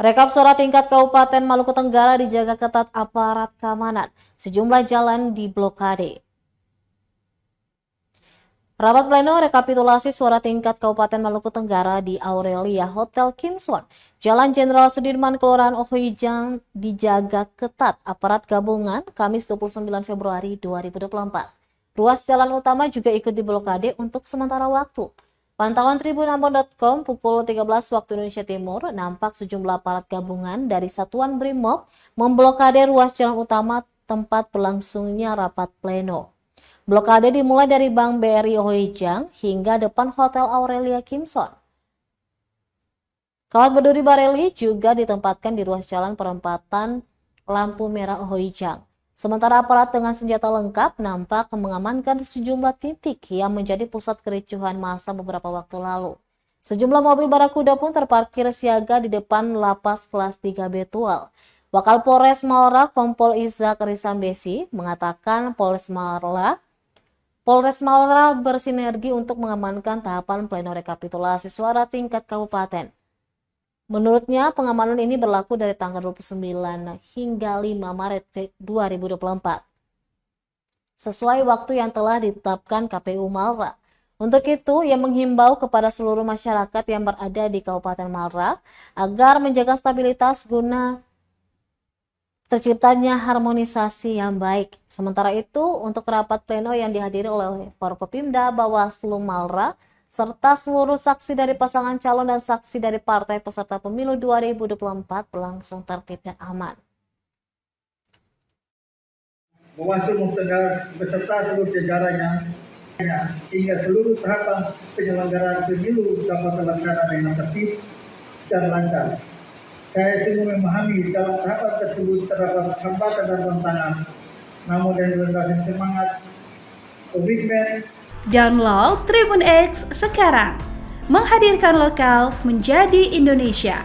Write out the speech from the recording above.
Rekap suara tingkat Kabupaten Maluku Tenggara dijaga ketat aparat keamanan. Sejumlah jalan diblokade. Rapat pleno rekapitulasi suara tingkat Kabupaten Maluku Tenggara di Aurelia Hotel Kimson, Jalan Jenderal Sudirman, Kelurahan Ohoijang dijaga ketat aparat gabungan Kamis 29 Februari 2024. Ruas jalan utama juga ikut diblokade untuk sementara waktu. Pantauan tribunambon.com pukul 13 waktu Indonesia Timur nampak sejumlah aparat gabungan dari Satuan Brimob memblokade ruas jalan utama tempat berlangsungnya rapat pleno. Blokade dimulai dari Bank BRI Ohoijang hingga depan Hotel Aurelia Kimson. Kawat berduri bareli juga ditempatkan di ruas jalan perempatan lampu merah Ohoijang. Sementara aparat dengan senjata lengkap nampak mengamankan sejumlah titik yang menjadi pusat kericuhan massa beberapa waktu lalu. Sejumlah mobil barakuda pun terparkir siaga di depan lapas kelas 3 Betual. Wakal Polres Maura Kompol Izak Risambesi mengatakan Polres Maura bersinergi untuk mengamankan tahapan pleno rekapitulasi suara tingkat kabupaten. Menurutnya, pengamanan ini berlaku dari tanggal 29 hingga 5 Maret 2024. Sesuai waktu yang telah ditetapkan KPU Maura. Untuk itu, ia menghimbau kepada seluruh masyarakat yang berada di Kabupaten Maura agar menjaga stabilitas guna terciptanya harmonisasi yang baik. Sementara itu, untuk rapat pleno yang dihadiri oleh Forkopimda Bawaslu Maura, serta seluruh saksi dari pasangan calon dan saksi dari partai peserta pemilu 2024 berlangsung tertib dan aman. Bawaslu Tenggara beserta seluruh jajarannya sehingga seluruh tahapan penyelenggaraan pemilu dapat terlaksana dengan tertib dan lancar. Saya sungguh memahami dalam tahapan tersebut terdapat hambatan dan tantangan, namun dengan basis semangat, komitmen. Download Tribun X sekarang, menghadirkan lokal menjadi Indonesia.